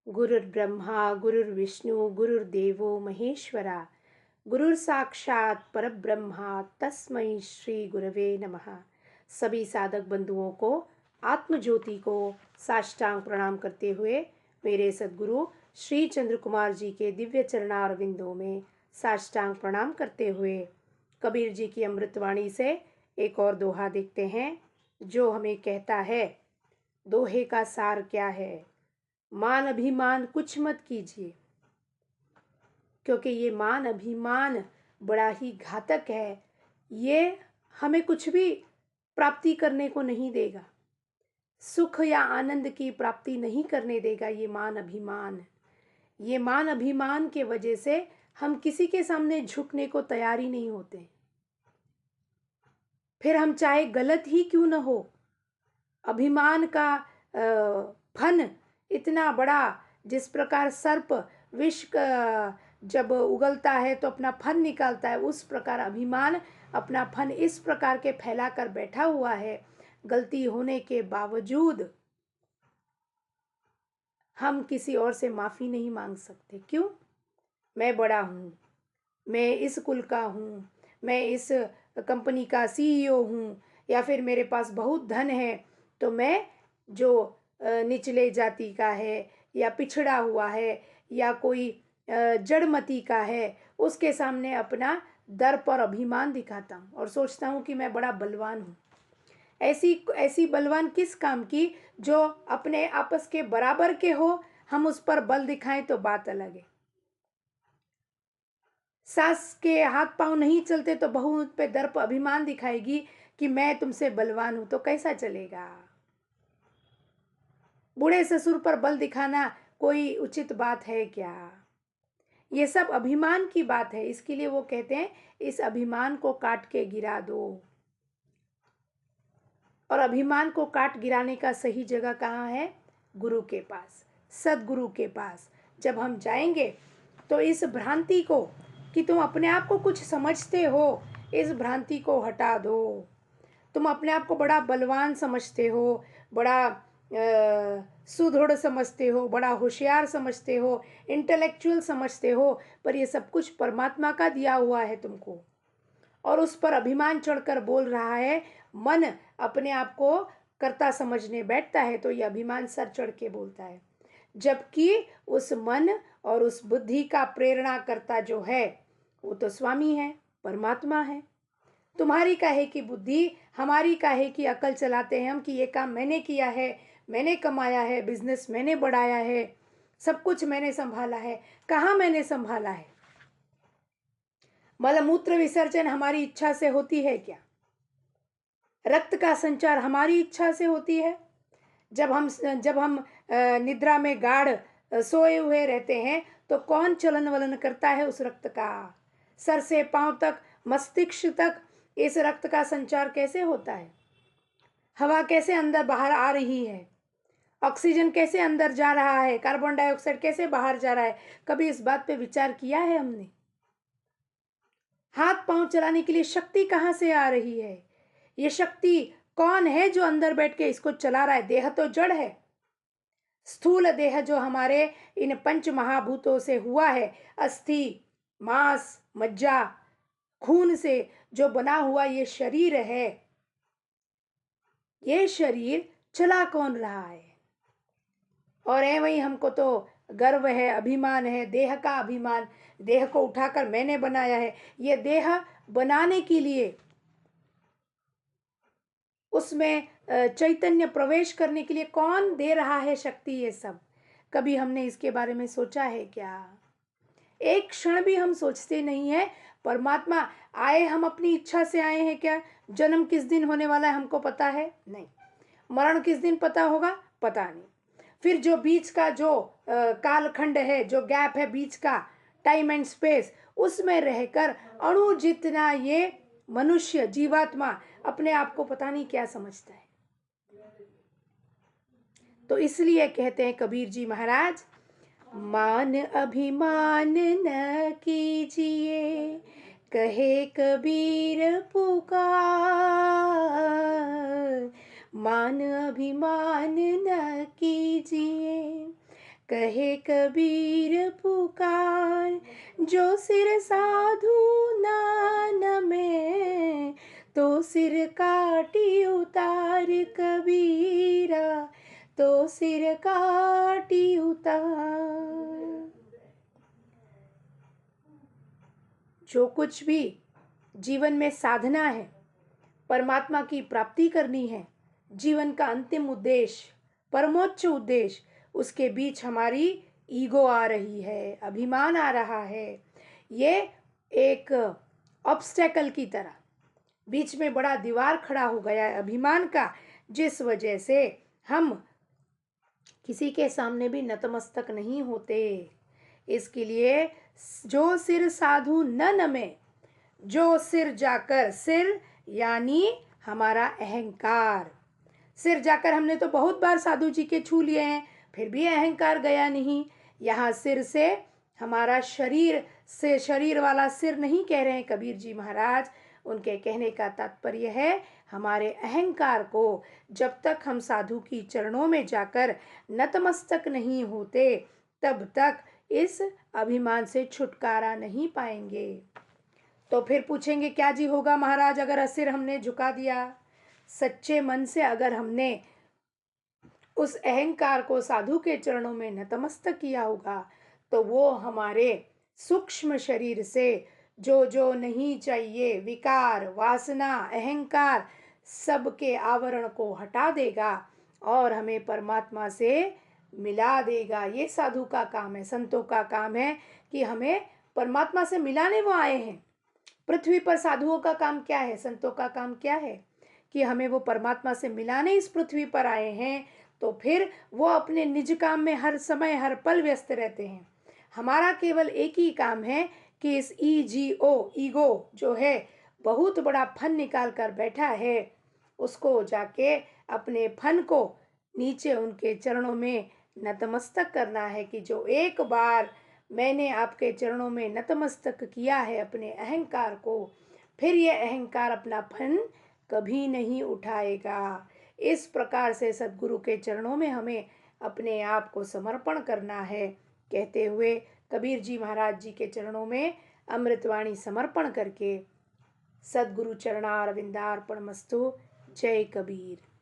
गुरुर्ब्रह्मा गुरुर्विष्णु गुरुर्देवो महेश्वरा गुरुर्साक्षात परब्रह्मा तस्मै श्री गुरवे नमः। सभी साधक बंधुओं को आत्म ज्योति को साष्टांग प्रणाम करते हुए मेरे सद्गुरु श्री चंद्र कुमार जी के दिव्य चरणार विंदों में साष्टांग प्रणाम करते हुए कबीर जी की अमृतवाणी से एक और दोहा देखते हैं, जो हमें कहता है। दोहे का सार क्या है? मान अभिमान कुछ मत कीजिए, क्योंकि ये मान अभिमान बड़ा ही घातक है। ये हमें कुछ भी प्राप्ति करने को नहीं देगा, सुख या आनंद की प्राप्ति नहीं करने देगा। ये मान अभिमान के वजह से हम किसी के सामने झुकने को तैयार ही नहीं होते। फिर हम चाहे गलत ही क्यों न हो, अभिमान का फन इतना बड़ा, जिस प्रकार सर्प विष जब उगलता है तो अपना फन निकालता है, उस प्रकार अभिमान अपना फन इस प्रकार के फैला कर बैठा हुआ है। गलती होने के बावजूद हम किसी और से माफ़ी नहीं मांग सकते। क्यों? मैं बड़ा हूँ, मैं इस कुल का हूँ, मैं इस कंपनी का सीईओ हूँ, या फिर मेरे पास बहुत धन है, तो मैं जो निचले जाति का है या पिछड़ा हुआ है या कोई जड़मती का है, उसके सामने अपना दर्प और अभिमान दिखाता हूँ और सोचता हूँ कि मैं बड़ा बलवान हूँ। ऐसी ऐसी बलवान किस काम की? जो अपने आपस के बराबर के हो, हम उस पर बल दिखाएं तो बात अलग है। सास के हाथ पांव नहीं चलते तो बहू उन पे दर्प अभिमान दिखाएगी कि मैं तुमसे बलवान हूं, तो कैसा चलेगा? बूढ़े ससुर पर बल दिखाना कोई उचित बात है क्या? ये सब अभिमान की बात है। इसके लिए वो कहते हैं, इस अभिमान को काट के गिरा दो। और अभिमान को काट गिराने का सही जगह कहाँ है? गुरु के पास, सदगुरु के पास। जब हम जाएंगे तो इस भ्रांति को, कि तुम अपने आप को कुछ समझते हो, इस भ्रांति को हटा दो। तुम अपने आप को बड़ा बलवान समझते हो, बड़ा सुदृढ़ समझते हो, बड़ा होशियार समझते हो, इंटेलेक्चुअल समझते हो, पर ये सब कुछ परमात्मा का दिया हुआ है तुमको। और उस पर अभिमान चढ़कर बोल रहा है। मन अपने आप को कर्ता समझने बैठता है तो ये अभिमान सर चढ़ के बोलता है, जबकि उस मन और उस बुद्धि का प्रेरणा करता जो है वो तो स्वामी है, परमात्मा है। तुम्हारी काहे की बुद्धि, हमारी काहे की अकल चलाते हैं हम कि ये काम मैंने किया है, मैंने कमाया है, बिजनेस मैंने बढ़ाया है, सब कुछ मैंने संभाला है। कहाँ मैंने संभाला है? मलमूत्र विसर्जन हमारी इच्छा से होती है क्या? रक्त का संचार हमारी इच्छा से होती है? जब हम निद्रा में गाढ़ सोए हुए रहते हैं तो कौन चलन वलन करता है उस रक्त का? सर से पांव तक, मस्तिष्क तक इस रक्त का संचार कैसे होता है? हवा कैसे अंदर बाहर आ रही है? ऑक्सीजन कैसे अंदर जा रहा है? कार्बन डाइऑक्साइड कैसे बाहर जा रहा है? कभी इस बात पे विचार किया है हमने? हाथ पांव चलाने के लिए शक्ति कहाँ से आ रही है? ये शक्ति कौन है जो अंदर बैठ के इसको चला रहा है? देह तो जड़ है। स्थूल देह जो हमारे इन पंच महाभूतों से हुआ है, अस्थि, मांस, मज्जा, खून से जो बना हुआ ये शरीर है, ये शरीर चला कौन रहा है? और है वही हमको तो गर्व है, अभिमान है, देह का अभिमान। देह को उठाकर मैंने बनाया है। ये देह बनाने के लिए, उसमें चैतन्य प्रवेश करने के लिए कौन दे रहा है शक्ति? ये सब कभी हमने इसके बारे में सोचा है क्या? एक क्षण भी हम सोचते नहीं है। परमात्मा आए, हम अपनी इच्छा से आए हैं क्या? जन्म किस दिन होने वाला है हमको पता है? नहीं। मरण किस दिन पता होगा? पता नहीं। फिर जो बीच का जो कालखंड है, जो गैप है बीच का, टाइम एंड स्पेस, उसमें रहकर अणु जितना ये मनुष्य जीवात्मा अपने आप को पता नहीं क्या समझता है। तो इसलिए कहते हैं कबीर जी महाराज, मान अभिमान न कीजिए, कहे कबीर पुकार। मान अभिमान न कीजिए, कहे कबीर पुकार, जो सिर साधु न में, तो सिर काटी उतार कबीरा, तो सिर काटी उतार। जो कुछ भी जीवन में साधना है, परमात्मा की प्राप्ति करनी है, जीवन का अंतिम उद्देश्य, परमोच्च उद्देश्य, उसके बीच हमारी ईगो आ रही है, अभिमान आ रहा है। ये एक ऑब्स्टेकल की तरह बीच में बड़ा दीवार खड़ा हो गया है अभिमान का, जिस वजह से हम किसी के सामने भी नतमस्तक नहीं होते। इसके लिए जो सिर साधु न नमे, जो सिर जाकर, सिर यानी हमारा अहंकार, सिर जाकर हमने तो बहुत बार साधु जी के छू लिए हैं, फिर भी अहंकार गया नहीं। यहाँ सिर से हमारा शरीर से, शरीर वाला सिर नहीं कह रहे हैं कबीर जी महाराज। उनके कहने का तात्पर्य है हमारे अहंकार को जब तक हम साधु की चरणों में जाकर नतमस्तक नहीं होते, तब तक इस अभिमान से छुटकारा नहीं पाएंगे। तो फिर पूछेंगे क्या जी होगा महाराज अगर सिर हमने झुका दिया? सच्चे मन से अगर हमने उस अहंकार को साधु के चरणों में नतमस्तक किया होगा, तो वो हमारे सूक्ष्म शरीर से जो जो नहीं चाहिए, विकार, वासना, अहंकार, सबके आवरण को हटा देगा और हमें परमात्मा से मिला देगा। ये साधु का काम है, संतों का काम है कि हमें परमात्मा से मिलाने वो आए हैं। पृथ्वी पर साधुओं का काम क्या है, संतों का काम क्या है? कि हमें वो परमात्मा से मिलाने इस पृथ्वी पर आए हैं। तो फिर वो अपने निज काम में हर समय हर पल व्यस्त रहते हैं। हमारा केवल एक ही काम है कि इस ईगो जो है बहुत बड़ा फन निकाल कर बैठा है, उसको जाके अपने फन को नीचे उनके चरणों में नतमस्तक करना है कि जो एक बार मैंने आपके चरणों में नतमस्तक किया है अपने अहंकार को, फिर ये अहंकार अपना फन कभी नहीं उठाएगा। इस प्रकार से सद्गुरु के चरणों में हमें अपने आप को समर्पण करना है। कहते हुए कबीर जी महाराज जी के चरणों में अमृतवाणी समर्पण करके सद्गुरु चरणारविंदार्पणमस्तु। जय कबीर।